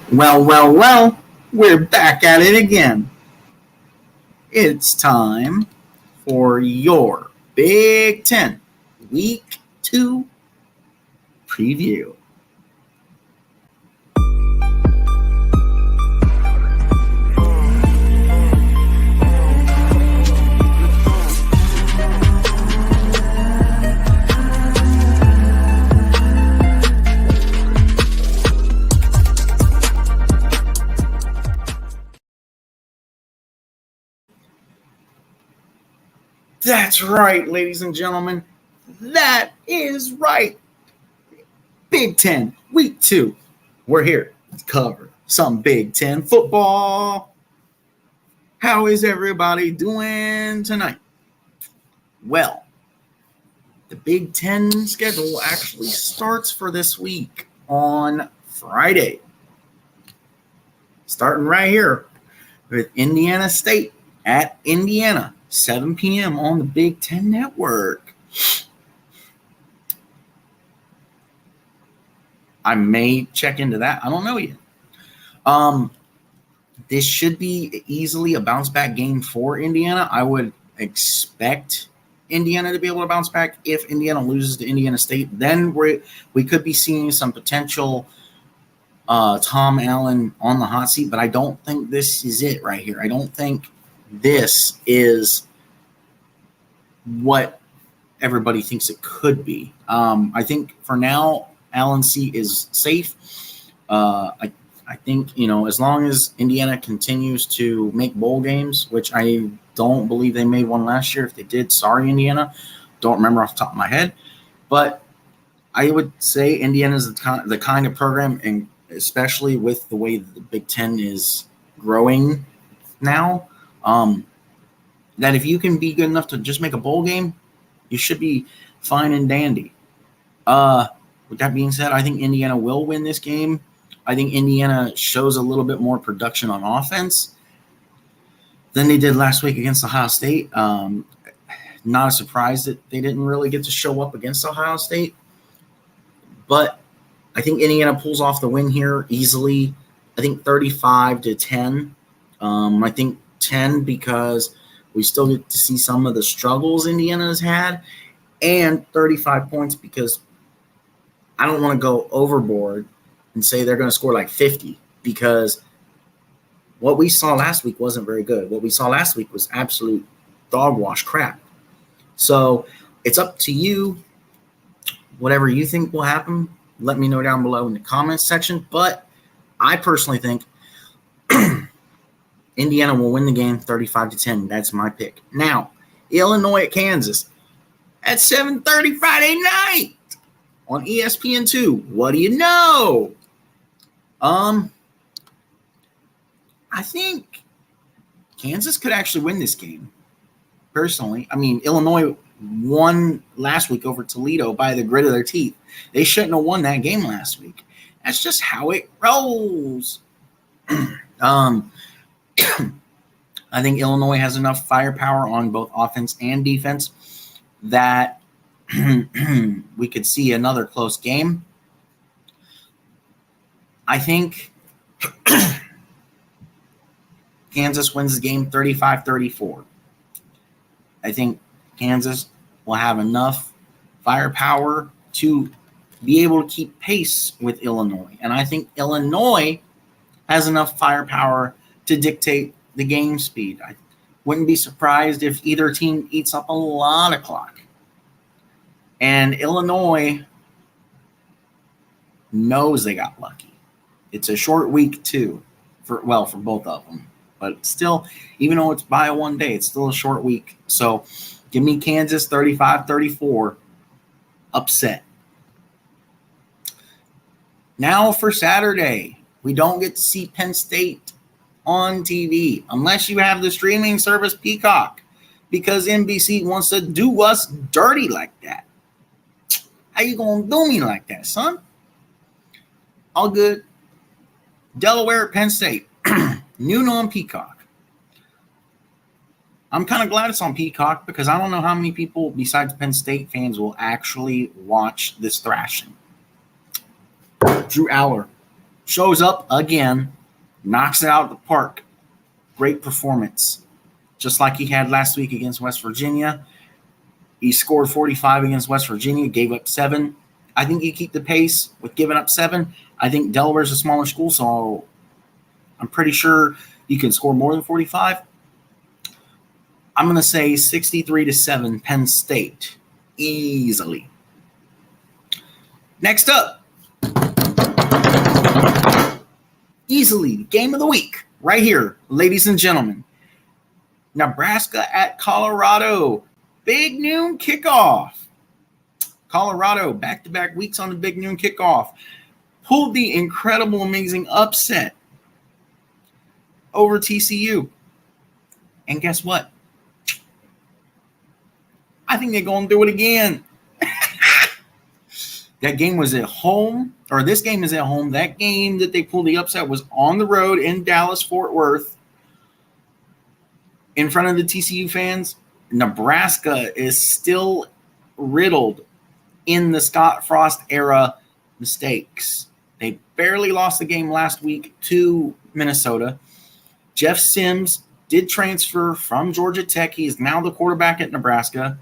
Well, we're back at it again. It's time for your Big Ten Week 2 preview. That's right, ladies and gentlemen. That is right. Big Ten Week 2. We're here to cover some Big Ten football. How is everybody doing tonight? Well, the Big Ten schedule actually starts for this week on Friday. Starting right here with Indiana State at Indiana, 7 p.m. on the Big Ten Network. I may check into that. I don't know yet. This should be easily a bounce back game for Indiana. I would expect Indiana to be able to bounce back. If Indiana loses to Indiana State, then we could be seeing some potential Tom Allen on the hot seat, but I don't think this is it right here. I don't think this is what everybody thinks it could be. I think for now, Allen seat is safe. I think, as long as Indiana continues to make bowl games, which I don't believe they made one last year. If they did, sorry, Indiana. Don't remember off the top of my head. But I would say Indiana is the kind of program, and especially with the way the Big Ten is growing now, that if you can be good enough to just make a bowl game, you should be fine and dandy. With that being said, I think Indiana will win this game. I think Indiana shows a little bit more production on offense than they did last week against Ohio State. Not a surprise that they didn't really get to show up against Ohio State. But I think Indiana pulls off the win here easily. I think 35-10. I think 10 because we still get to see some of the struggles Indiana has had, and 35 points because I don't want to go overboard and say they're going to score like 50, because what we saw last week wasn't very good. What we saw last week was absolute dog wash crap. So it's up to you. Whatever you think will happen, let me know down below in the comments section. But I personally think Indiana will win the game 35-10. That's my pick. Now, Illinois at Kansas at 7:30 Friday night on ESPN2. What do you know? I think Kansas could actually win this game, personally. I mean, Illinois won last week over Toledo by the grit of their teeth. They shouldn't have won that game last week. That's just how it rolls. I think Illinois has enough firepower on both offense and defense that we could see another close game. I think Kansas wins the game 35-34. I think Kansas will have enough firepower to be able to keep pace with Illinois. And I think Illinois has enough firepower to dictate the game speed. I wouldn't be surprised if either team eats up a lot of clock. And Illinois knows they got lucky. It's a short week too, for both of them. But still, even though it's by one day, it's still a short week. So give me Kansas 35-34 upset. Now for Saturday, we don't get to see Penn State on TV unless you have the streaming service Peacock, because NBC wants to do us dirty like that. How you gonna do me like that, son? All good. Delaware at Penn State. Noon on Peacock. I'm kind of glad it's on Peacock because I don't know how many people besides Penn State fans will actually watch this thrashing. Drew Aller shows up again, knocks it out of the park. Great performance. Just like he had last week against West Virginia. He scored 45 against West Virginia, gave up 7. I think you keep the pace with giving up 7. I think Delaware's a smaller school, so I'm pretty sure you can score more than 45. I'm going to say 63-7 Penn State. Easily. Next up. Easily, game of the week. Right here, ladies and gentlemen. Nebraska at Colorado. Big noon kickoff. Colorado, back-to-back weeks on the big noon kickoff. Pulled the incredible, amazing upset over TCU. And guess what? I think they're going to do it again. That game was at home, or this game is at home. That game that they pulled the upset was on the road in Dallas, Fort Worth, in front of the TCU fans. Nebraska is still riddled in the Scott Frost era mistakes. They barely lost the game last week to Minnesota. Jeff Sims did transfer from Georgia Tech. He is now the quarterback at Nebraska.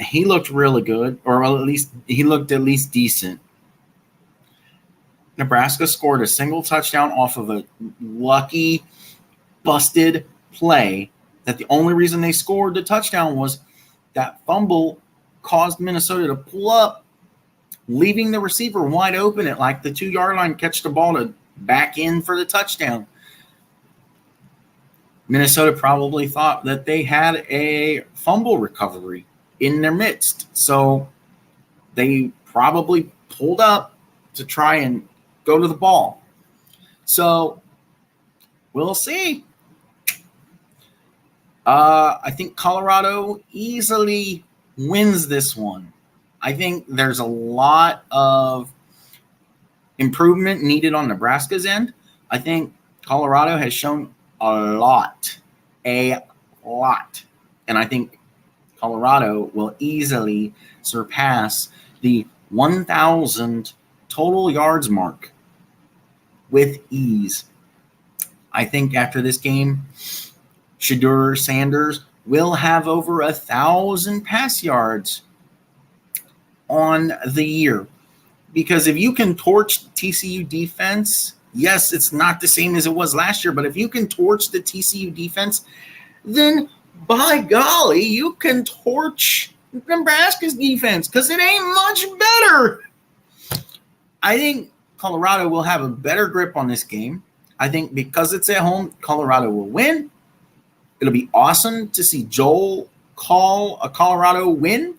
He looked really good, or at least he looked at least decent. Nebraska scored a single touchdown off of a lucky, busted play that the only reason they scored the touchdown was that fumble caused Minnesota to pull up, leaving the receiver wide open at like the 2-yard line, catch the ball to back in for the touchdown. Minnesota probably thought that they had a fumble recovery in their midst. So they probably pulled up to try and go to the ball. So we'll see. I think Colorado easily wins this one. I think there's a lot of improvement needed on Nebraska's end. I think Colorado has shown a lot. And I think Colorado will easily surpass the 1,000 total yards mark with ease. I think after this game, Shedeur Sanders will have over 1,000 pass yards on the year. Because if you can torch TCU defense, yes, it's not the same as it was last year, but if you can torch the TCU defense, then by golly, you can torch Nebraska's defense because it ain't much better. I think Colorado will have a better grip on this game. I think because it's at home, Colorado will win. It'll be awesome to see Joel call a Colorado win.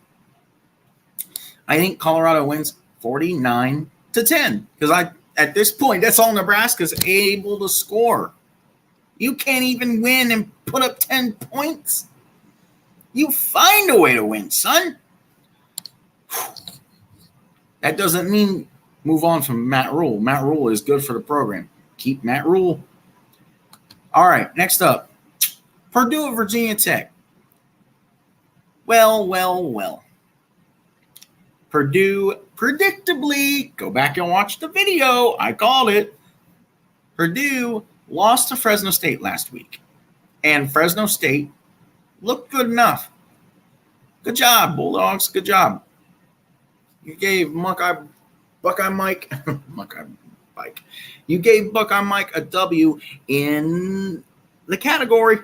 I think Colorado wins 49-10 because at this point, that's all Nebraska's able to score. You can't even win and put up 10 points. You find a way to win, son. That doesn't mean move on from Matt Rule. Matt Rule is good for the program. Keep Matt Rule. All right, next up. Purdue and Virginia Tech. Well. Purdue, predictably, go back and watch the video. I called it. Purdue lost to Fresno State last week. And Fresno State looked good enough. Good job, Bulldogs. Good job. You gave Buckeye Mike You gave Buckeye Mike a W in the category.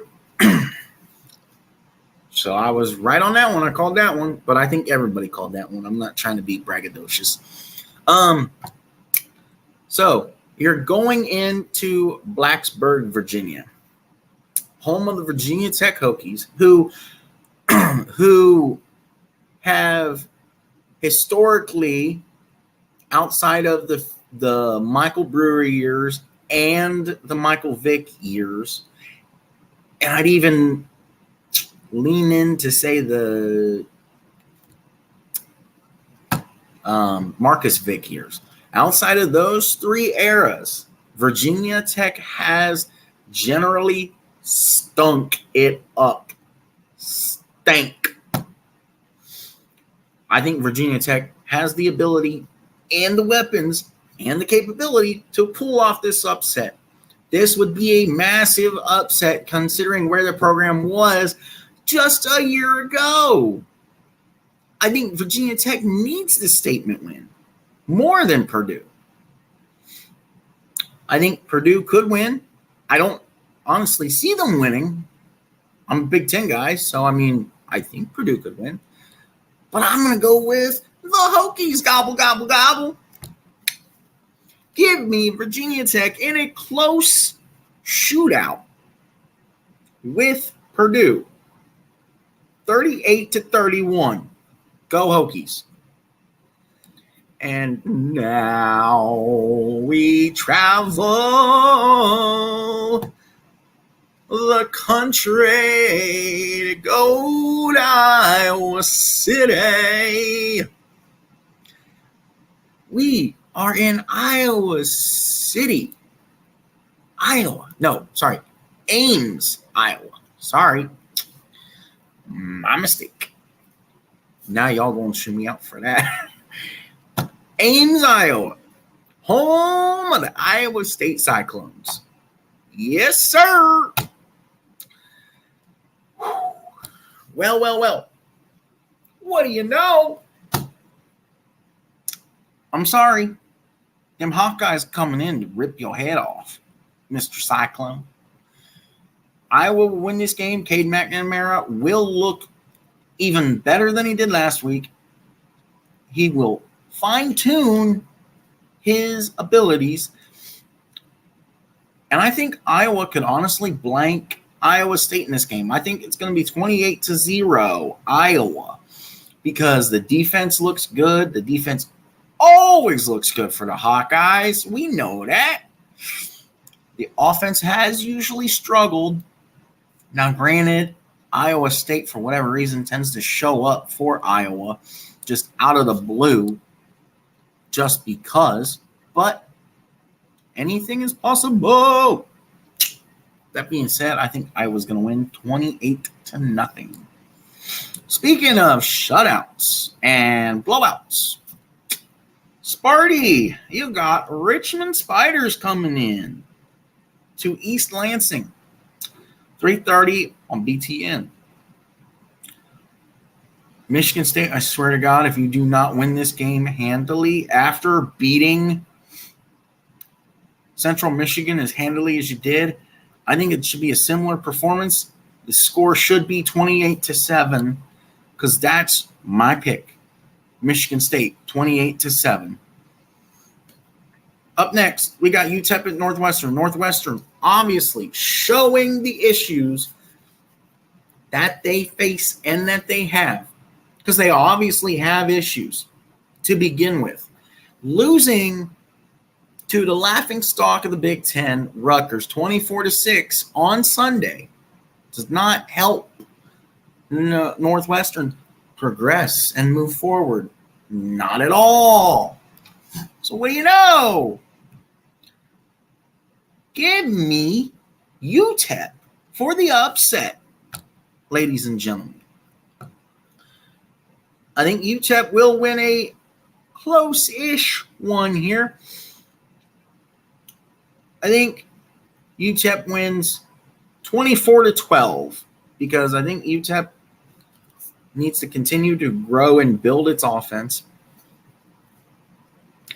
So I was right on that one. I called that one, but I think everybody called that one. I'm not trying to be braggadocious. So you're going into Blacksburg, Virginia, home of the Virginia Tech Hokies, who have historically, outside of the Michael Brewer years and the Michael Vick years, and I'd even lean in to say the Marcus Vick years. Outside of those three eras, Virginia Tech has generally stunk it up. Stank. I think Virginia Tech has the ability and the weapons and the capability to pull off this upset. This would be a massive upset considering where the program was just a year ago. I think Virginia Tech needs this statement win more than Purdue. I think Purdue could win. I don't honestly see them winning. I'm a Big Ten guy, so I think Purdue could win. But I'm going to go with the Hokies. Gobble, gobble, gobble. Give me Virginia Tech in a close shootout with Purdue. 38-31. Go Hokies. And now we travel the country to go to Iowa City. We are in Iowa City. Ames, Iowa. Sorry. My mistake. Now y'all gonna shoot me out for that. Ames, Iowa. Home of the Iowa State Cyclones. Yes, sir. Well. What do you know? I'm sorry. Them Hawkeyes coming in to rip your head off, Mr. Cyclone. Iowa will win this game. Cade McNamara will look even better than he did last week. He will fine-tune his abilities. And I think Iowa could honestly blank Iowa State in this game. I think it's going to be 28-0 Iowa because the defense looks good. The defense always looks good for the Hawkeyes. We know that. The offense has usually struggled. Now, granted, Iowa State, for whatever reason, tends to show up for Iowa just out of the blue just because. But anything is possible. That being said, I think Iowa's going to win 28-0. Speaking of shutouts and blowouts, Sparty, you got Richmond Spiders coming in to East Lansing. 3:30 on BTN. Michigan State, I swear to God, if you do not win this game handily after beating Central Michigan as handily as you did, I think it should be a similar performance. The score should be 28-7 because that's my pick. Michigan State, 28-7. Up next, we got UTEP at Northwestern. Northwestern obviously showing the issues that they face and that they have, because they obviously have issues to begin with. Losing to the laughingstock of the Big Ten, Rutgers, 24-6 on Sunday, does not help Northwestern progress and move forward. Not at all. So what do you know? Give me UTEP for the upset, ladies and gentlemen. I think UTEP will win a close-ish one here. I think UTEP wins 24-12 because I think UTEP needs to continue to grow and build its offense.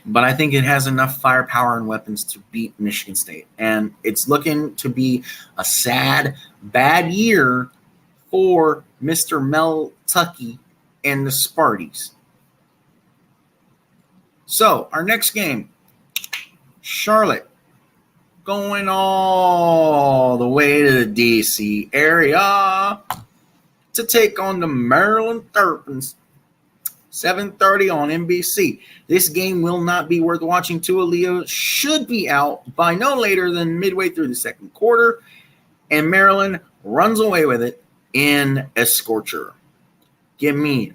But I think it has enough firepower and weapons to beat Michigan State. And it's looking to be a sad, bad year for Mr. Mel Tuckey and the Sparties. So, our next game, Charlotte, going all the way to the D.C. area to take on the Maryland Terrapins. 7:30 on NBC. This game will not be worth watching. Tualeo should be out by no later than midway through the second quarter, and Maryland runs away with it in a scorcher. Give me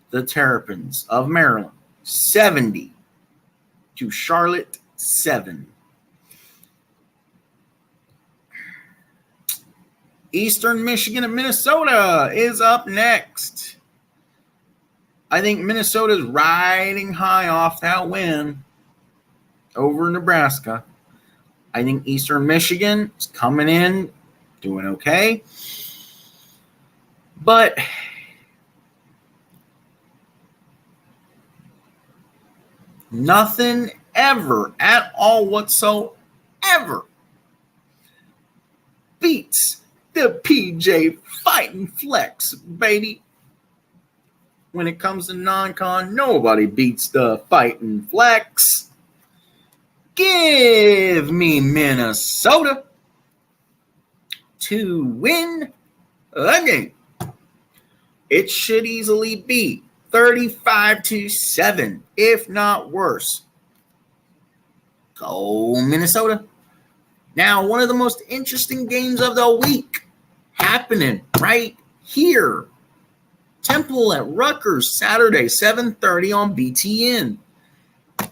the Terrapins of Maryland, 70 to Charlotte 7. Eastern Michigan and Minnesota is up next. I think Minnesota's riding high off that win. over Nebraska. I think Eastern Michigan is coming in, doing okay. But nothing ever at all whatsoever beats the PJ Fighting Flex, baby. When it comes to non-con, nobody beats the Fighting Flex. Give me Minnesota to win a game. It should easily be 35-7, if not worse. Go Minnesota. Now, one of the most interesting games of the week happening right here. Temple at Rutgers, Saturday, 7:30 on BTN.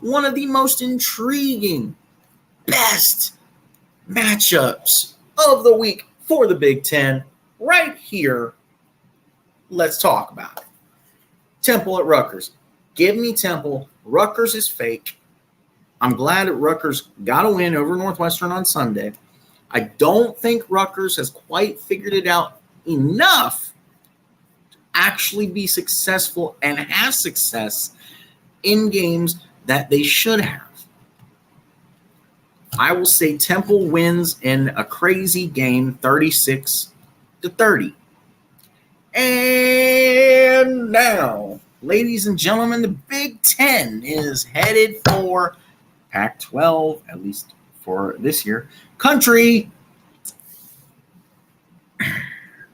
One of the most intriguing, best matchups of the week for the Big Ten right here. Let's talk about it. Temple at Rutgers. Give me Temple. Rutgers is fake. I'm glad that Rutgers got a win over Northwestern on Sunday. I don't think Rutgers has quite figured it out enough to actually be successful and have success in games that they should have. I will say Temple wins in a crazy game, 36-30. And now, ladies and gentlemen, the Big Ten is headed for Pac-12, at least for this year. Country,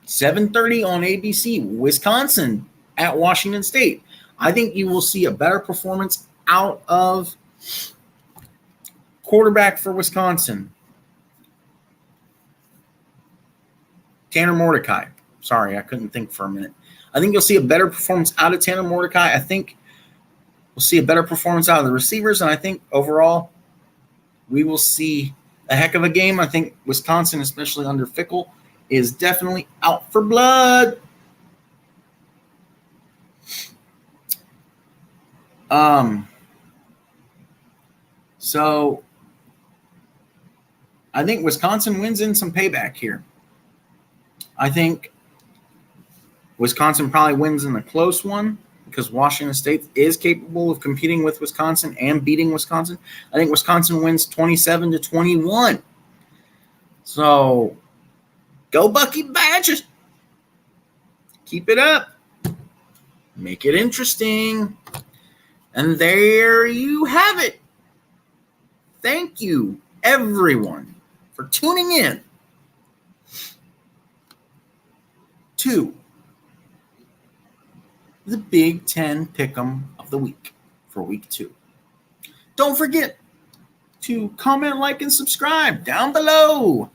7:30 on ABC, Wisconsin at Washington State. I think you will see a better performance out of quarterback for Wisconsin, Tanner Mordecai. Sorry, I couldn't think for a minute. I think you'll see a better performance out of Tanner Mordecai. I think we'll see a better performance out of the receivers, and I think overall we will see a heck of a game. I think Wisconsin, especially under Fickell, is definitely out for blood. So I think Wisconsin wins in some payback here. I think Wisconsin probably wins in a close one because Washington State is capable of competing with Wisconsin and beating Wisconsin. I think Wisconsin wins 27-21. So go Bucky Badgers. Keep it up. Make it interesting. And there you have it. Thank you, everyone, for tuning in to the Big Ten Pick'em of the week for week 2. Don't forget to comment, like, and subscribe down below.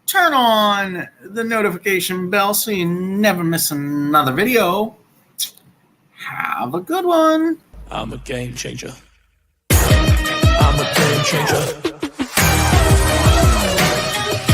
Turn on the notification bell so you never miss another video. Have a good one. I'm a game changer. I'm a game changer.